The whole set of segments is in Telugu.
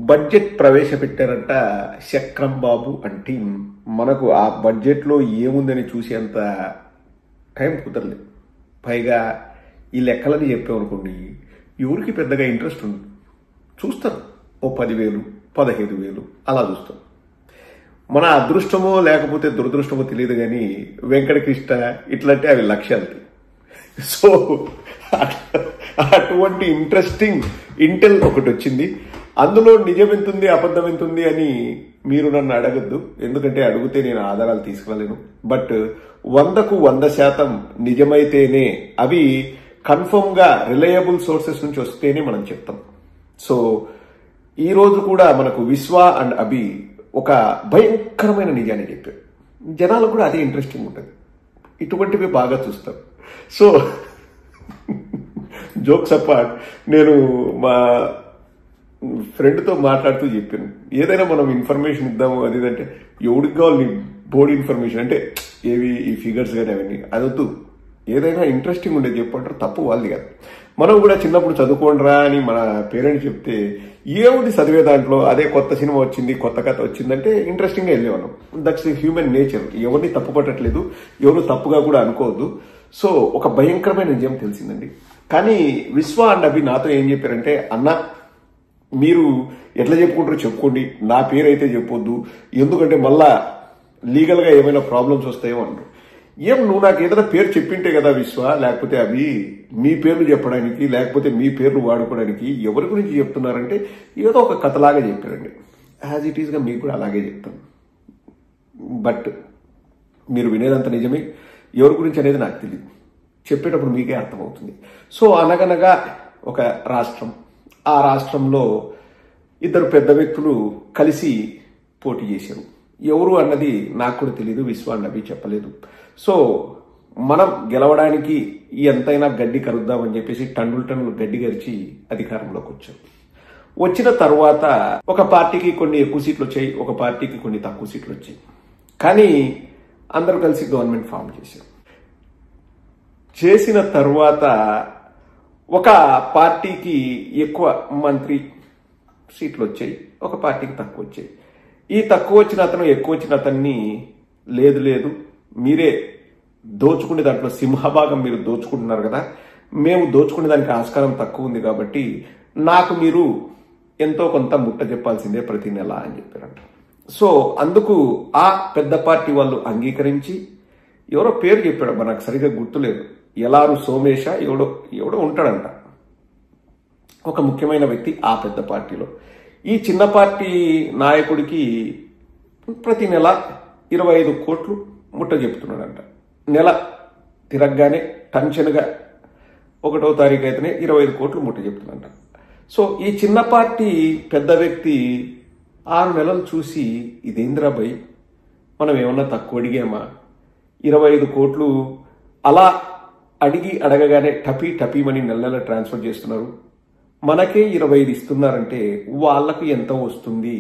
బడ్జెట్ ప్రవేశపెట్టారంట చక్రం బాబు అండ్ టీం. మనకు ఆ బడ్జెట్ లో ఏముందని చూసేంత టైం కుదరలేదు. పైగా ఈ లెక్కలని చెప్పామనుకోండి, ఎవరికి పెద్దగా ఇంట్రెస్ట్ ఉంది. చూస్తారు, ఓ 10,000 15,000 అలా చూస్తాం. మన అదృష్టమో లేకపోతే దురదృష్టమో తెలియదు, కానీ వెంకటకృష్ణ ఇట్లాంటి అవి లక్ష్యాలకి. సో అటువంటి ఇంట్రెస్టింగ్ ఇంటెల్ ఒకటి వచ్చింది. అందులో నిజం ఎంతుంది అబద్ధం ఎంతుంది అని మీరు నన్ను అడగద్దు, ఎందుకంటే అడిగితే నేను ఆధారాలు తీసుకురాలేను. బట్ 100కు 100% నిజమైతేనే, అవి కన్ఫర్మ్ గా రిలయబుల్ సోర్సెస్ నుంచి వస్తేనే మనం చెప్తాం. సో ఈ రోజు కూడా మనకు విశ్వ అండ్ అభి ఒక భయంకరమైన నిజాన్ని చెప్పారు. జనాలకు కూడా అదే ఇంట్రెస్టింగ్ ఉంటుంది, ఇటువంటివి బాగా చూస్తారు. సో జోక్స్ అపార్ట్, నేను మా ఫ్రెండ్తో మాట్లాడుతూ చెప్పాను, ఏదైనా మనం ఇన్ఫర్మేషన్ ఇద్దాము అది అంటే ఎవడికి కావాలి బోర్డు ఇన్ఫర్మేషన్ అంటే ఏవి ఈ ఫిగర్స్ కానీ అవన్నీ అదొద్దు, ఏదైనా ఇంట్రెస్టింగ్ ఉండేది చెప్పంటారు. తప్పు వాళ్ళది కాదు. మనం కూడా చిన్నప్పుడు చదువుకోండిరా అని మన పేరెంట్స్ చెప్తే ఏముంది చదివే దాంట్లో, అదే కొత్త సినిమా వచ్చింది కొత్త కథ వచ్చిందంటే ఇంట్రెస్టింగ్గా వెళ్ళేవాళ్ళం. That's human nature. ఎవరిని తప్పు పట్టట్లేదు, ఎవరు తప్పుగా కూడా అనుకోవద్దు. సో ఒక భయంకరమైన నిజం తెలిసిందండి. కానీ విశ్వ అండ్ అభి నాతో ఏం చెప్పారంటే, అన్న మీరు ఎట్లా చెప్పుకుంటారో చెప్పుకోండి, నా పేరు అయితే చెప్పొద్దు, ఎందుకంటే మళ్ళా లీగల్గా ఏమైనా ప్రాబ్లమ్స్ వస్తాయో అన్నారు. ఏం నువ్వు నాకు ఏదైనా పేరు చెప్పింటే కదా విశ్వ, లేకపోతే అవి మీ పేర్లు చెప్పడానికి లేకపోతే మీ పేర్లు వాడుకోవడానికి ఎవరి గురించి చెప్తున్నారంటే ఏదో ఒక కథలాగా చెప్పారండి. యాజ్ ఇట్ ఈస్గా మీకు కూడా అలాగే చెప్తాను. బట్ మీరు వినేదంత నిజమే, ఎవరి గురించి అనేది నాకు తెలియదు, చెప్పేటప్పుడు మీకే అర్థమవుతుంది. సో అనగనగా ఒక రాష్ట్రం, ఆ రాష్ట్రంలో ఇద్దరు పెద్ద వ్యక్తులు కలిసి పోటీ చేశారు. ఎవరు అన్నది నాకు కూడా తెలియదు, విశ్వ అన్నవి చెప్పలేదు. సో మనం గెలవడానికి ఎంతైనా గడ్డి కరుద్దామని చెప్పేసి టన్నులు గడ్డి గరిచి అధికారంలోకి వచ్చారు. వచ్చిన తర్వాత ఒక పార్టీకి కొన్ని ఎక్కువ సీట్లు వచ్చాయి, ఒక పార్టీకి కొన్ని తక్కువ సీట్లు వచ్చాయి. కానీ అందరూ కలిసి గవర్నమెంట్ ఫామ్ చేశారు. చేసిన తర్వాత ఒక పార్టీకి ఎక్కువ మంత్రి సీట్లు వచ్చాయి, ఒక పార్టీకి తక్కువ వచ్చాయి. ఈ తక్కువ వచ్చిన అతను ఎక్కువ వచ్చిన అతన్ని లేదు మీరే దోచుకునే దాంట్లో సింహభాగం మీరు దోచుకుంటున్నారు కదా, మేము దోచుకునే దానికి ఆస్కారం తక్కువ ఉంది కాబట్టి నాకు మీరు ఎంతో కొంత ముట్ట చెప్పాల్సిందే ప్రతి నెల అని చెప్పారంట. సో అందుకు ఆ పెద్ద పార్టీ వాళ్ళు అంగీకరించి, ఎవరో పేరు చెప్పాడు, నాకు సరిగ్గా గుర్తులేదు, ఎలారు సోమేశ ఎవడో ఉంటాడంట, ఒక ముఖ్యమైన వ్యక్తి ఆ పెద్ద పార్టీలో. ఈ చిన్న పార్టీ నాయకుడికి ప్రతి నెల 25 కోట్లు ముట్ట చెప్తున్నాడంట. నెల తిరగగానే టెన్షన్గా 1వ తారీఖు అయితేనే 25 కోట్లు ముట్ట చెప్తున్నాడంట. సో ఈ చిన్న పార్టీ పెద్ద వ్యక్తి 6 నెలలు చూసి, ఇదేంద్రాబాయ్ మనం ఏమన్నా తక్కువ అడిగామా, 25 కోట్లు అలా అడగగానే టపీమని నెల ట్రాన్స్ఫర్ చేస్తున్నారు, మనకే 25 ఇస్తున్నారంటే వాళ్లకు ఎంత వస్తుంది,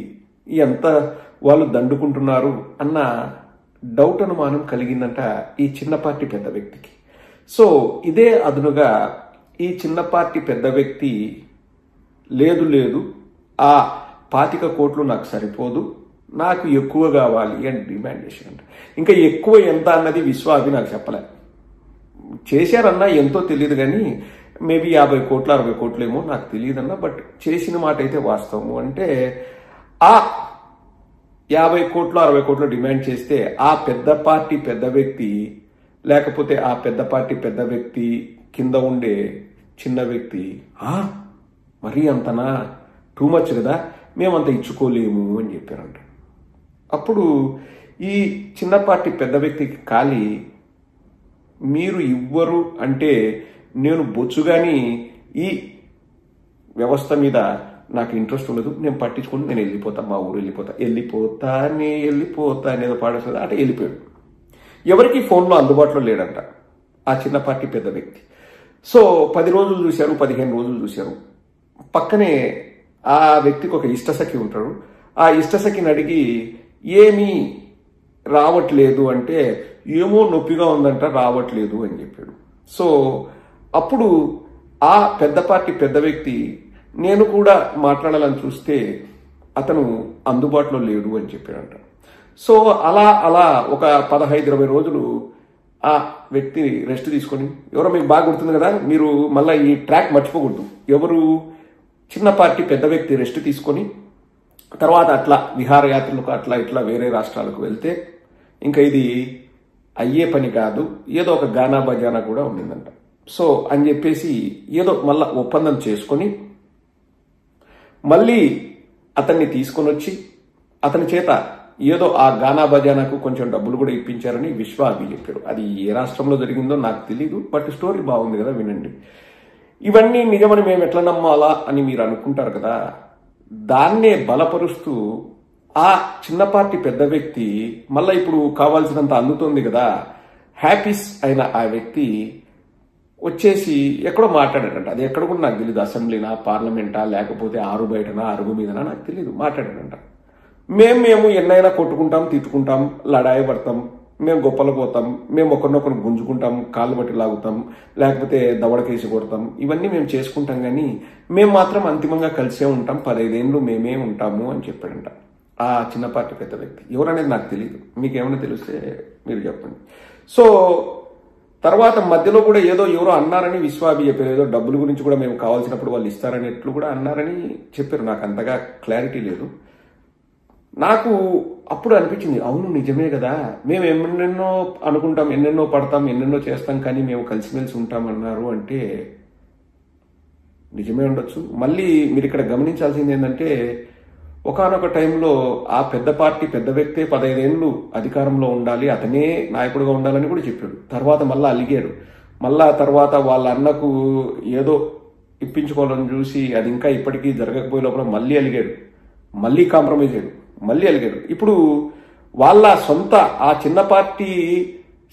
ఎంత వాళ్ళు దండుకుంటున్నారు అన్న డౌట్ అనుమానం కలిగిందంట ఈ చిన్న పార్టీ పెద్ద వ్యక్తికి. సో ఇదే అదునుగా ఈ చిన్న పార్టీ పెద్ద వ్యక్తి లేదు ఆ 25 కోట్లు నాకు సరిపోదు, నాకు ఎక్కువ కావాలి అని డిమాండ్ చేశారంట. ఇంకా ఎక్కువ ఎంత అన్నది విశ్వ అవి నాకు చెప్పలే, చేశారన్నా ఎంతో తెలియదు, కానీ మేబీ 50 కోట్లు 60 కోట్లు ఏమో నాకు తెలియదన్నా. బట్ చేసిన మాట అయితే వాస్తవము. అంటే ఆ 50 కోట్లు 60 కోట్లు డిమాండ్ చేస్తే ఆ పెద్ద పార్టీ పెద్ద వ్యక్తి, లేకపోతే ఆ పెద్ద పార్టీ పెద్ద వ్యక్తి కింద ఉండే చిన్న వ్యక్తి, మరీ అంతనా, టూ మచ్ కదా, మేమంత ఇచ్చుకోలేము అని చెప్పారంట. అప్పుడు ఈ చిన్న పార్టీ పెద్ద వ్యక్తికి ఖాళీ, మీరు ఇవ్వరు అంటే నేను బొచ్చుగాని ఈ వ్యవస్థ మీద నాకు ఇంట్రెస్ట్ ఉండదు, నేను పట్టించుకుంటూ నేను వెళ్ళిపోతా, మా ఊరు వెళ్ళిపోతా అనేదో పాడేస్తుంది అంటే వెళ్ళిపోయాడు. ఎవరికి ఫోన్లో అందుబాటులో లేడంట ఆ చిన్న పార్టీ పెద్ద వ్యక్తి. సో 10 రోజులు చూశారు, 15 రోజులు చూశారు. పక్కనే ఆ వ్యక్తికి ఒక ఇష్టసఖి ఉంటాడు. ఆ ఇష్టసఖిని అడిగి ఏమీ రావట్లేదు అంటే, ఏమో నొప్పిగా ఉందంట రావట్లేదు అని చెప్పాడు. సో అప్పుడు ఆ పెద్ద పార్టీ పెద్ద వ్యక్తి నేను కూడా మాట్లాడాలని చూస్తే అతను అందుబాటులో లేడు అని చెప్పాడంట. సో అలా అలా ఒక 15-20 రోజులు ఆ వ్యక్తి రెస్ట్ తీసుకొని, ఎవరో మీకు బాగా గుర్తుంది కదా, మీరు మళ్ళీ ఈ ట్రాక్ మర్చిపోకూడదు, ఎవరు చిన్న పార్టీ పెద్ద వ్యక్తి రెస్ట్ తీసుకొని తర్వాత అట్లా విహారయాత్రలకు అట్లా ఇట్లా వేరే రాష్ట్రాలకు వెళ్తే ఇంకా ఇది అయ్యే పని కాదు, ఏదో ఒక గానా బజానా కూడా ఉండిందంట. సో అని చెప్పేసి ఏదో మళ్ళా ఒప్పందం చేసుకొని మళ్ళీ అతన్ని తీసుకొని వచ్చి అతని చేత ఏదో ఆ గానా బజానాకు కొంచెం డబ్బులు కూడా ఇప్పించారని విశ్వ అభి చెప్పారు. అది ఏ రాష్ట్రంలో జరిగిందో నాకు తెలీదు, బట్ స్టోరీ బాగుంది కదా, వినండి. ఇవన్నీ నిజమని మేము ఎట్లా నమ్మాలా అని మీరు అనుకుంటారు కదా, దాన్నే బలపరుస్తూ ఆ చిన్న పార్టీ పెద్ద వ్యక్తి మళ్ళీ ఇప్పుడు కావాల్సినంత అందుతోంది కదా, హ్యాపీస్ అయిన ఆ వ్యక్తి వచ్చేసి ఎక్కడో మాట్లాడాడంట. అది ఎక్కడ కూడా నాకు తెలియదు, అసెంబ్లీనా పార్లమెంటా లేకపోతే ఆరు బయటనా అరుగు మీదనా నాకు తెలియదు, మాట్లాడాడంట. మేము ఎన్నైనా కొట్టుకుంటాం, తిట్టుకుంటాం, లడాయి పడతాం, మేము గొప్పలు పోతాం, మేము ఒకరినొకరు గుంజుకుంటాం, కాళ్ళు బట్టి లాగుతాం, లేకపోతే దవడకేసి కొడతాం, ఇవన్నీ మేము చేసుకుంటాం, కానీ మేము మాత్రం అంతిమంగా కలిసే ఉంటాం, 15 ఏళ్ళు మేమే ఉంటాము అని చెప్పాడంట ఆ చిన్న పార్టీ పెద్ద వ్యక్తి. ఎవరనేది నాకు తెలియదు, మీకేమైనా తెలిస్తే మీరు చెప్పండి. సో తర్వాత మధ్యలో కూడా ఏదో ఎవరో అన్నారని విశ్వాభి చెప్పారు, ఏదో డబ్బుల గురించి కూడా మేము కావాల్సినప్పుడు వాళ్ళు ఇస్తారనేట్లు కూడా అన్నారని చెప్పారు. నాకు అంతగా క్లారిటీ లేదు. నాకు అప్పుడు అనిపించింది, అవును నిజమే కదా, మేము ఎన్నెన్నో అనుకుంటాం, ఎన్నెన్నో పడతాం, ఎన్నెన్నో చేస్తాం, కానీ మేము కలిసిమెలిసి ఉంటామన్నారు అంటే నిజమే ఉండొచ్చు. మళ్ళీ మీరు ఇక్కడ గమనించాల్సింది ఏంటంటే, ఒకానొక టైంలో ఆ పెద్ద పార్టీ పెద్ద వ్యక్తే 15 ఏళ్ళు అధికారంలో ఉండాలి, అతనే నాయకుడిగా ఉండాలని కూడా చెప్పాడు. తర్వాత మళ్ళీ అలిగాడు. మళ్ళా తర్వాత వాళ్ళ అన్నకు ఏదో ఇప్పించుకోవాలని చూసి అది ఇంకా ఇప్పటికీ జరగకపోయే లోపల మళ్ళీ అలిగాడు, మళ్ళీ కాంప్రమైజ్ అయ్యాడు, మళ్ళీ అలిగాడు. ఇప్పుడు వాళ్ళ సొంత ఆ చిన్న పార్టీ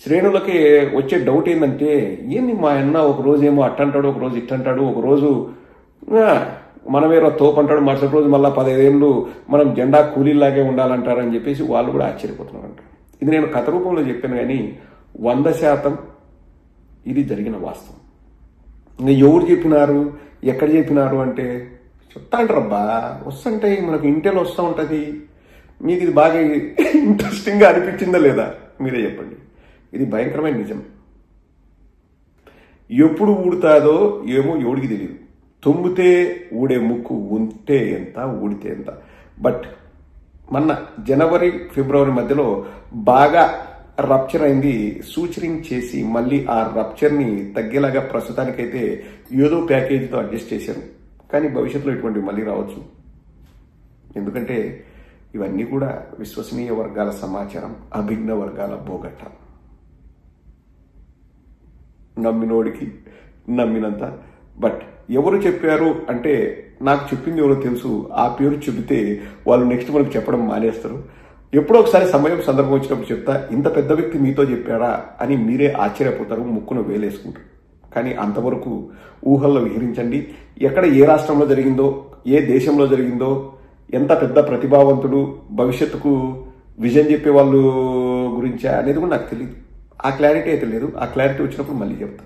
శ్రేణులకి వచ్చే డౌట్ ఏంటంటే, ఏంది మా అన్న ఒక రోజేమో అట్టంటాడు, ఒక రోజు ఇట్టంటాడు, ఒక రోజు మనమేరో తోపంటాడు, మరుసటి రోజు మళ్ళీ 15 ఏళ్ళు మనం జెండా కూలీలాగే ఉండాలంటారని చెప్పేసి వాళ్ళు కూడా ఆశ్చర్యపోతున్నారంట. ఇది నేను కథ రూపంలో చెప్పాను, కానీ 100% ఇది జరిగిన వాస్తవం. ఇంకా ఎవరు చెప్పినారు, ఎక్కడ చెప్పినారు అంటే చెప్తా అంటారబ్బా, వస్తుంటాయి మనకు ఇంటెల్ వస్తూ ఉంటుంది. మీకు ఇది బాగా ఇంట్రెస్టింగ్గా అనిపించిందా లేదా మీరే చెప్పండి. ఇది భయంకరమైన నిజం. ఎప్పుడు ఊడుతాదో ఏమో ఎవడికి తెలియదు. తుమ్మితే ఊడే ముక్కు ఉంటే ఎంత, ఊడితే ఎంత. బట్ మొన్న జనవరి ఫిబ్రవరి మధ్యలో బాగా రప్చర్ అయింది. సూచరింగ్ చేసి మళ్ళీ ఆ రప్చర్ని తగ్గేలాగా ప్రస్తుతానికైతే ఏదో ప్యాకేజీతో అడ్జస్ట్ చేశారు, కానీ భవిష్యత్తులో ఇటువంటివి మళ్ళీ రావచ్చు. ఎందుకంటే ఇవన్నీ కూడా విశ్వసనీయ వర్గాల సమాచారం, అభిజ్ఞ వర్గాల బోగట్ట. నమ్మినోడికి నమ్మినంత. బట్ ఎవరు చెప్పారు అంటే, నాకు చెప్పింది ఎవరో తెలుసు, ఆ పేరు చెబితే వాళ్ళు నెక్స్ట్ మనకు చెప్పడం మానేస్తారు. ఎప్పుడో ఒకసారి సమయం సందర్భం వచ్చినప్పుడు చెప్తా, ఇంత పెద్ద వ్యక్తి మీతో చెప్పారా అని మీరే ఆశ్చర్యపోతారు, ముక్కును వేలేసుకుంటారు. కానీ అంతవరకు ఊహల్లో విహరించండి. ఎక్కడ ఏ రాష్ట్రంలో జరిగిందో, ఏ దేశంలో జరిగిందో, ఎంత పెద్ద ప్రతిభావంతుడు, భవిష్యత్తుకు విజన్ చెప్పే వాళ్ళు గురించా అనేది కూడా నాకు తెలియదు. ఆ క్లారిటీ అయితే లేదు. ఆ క్లారిటీ వచ్చినప్పుడు మళ్ళీ చెప్తాను.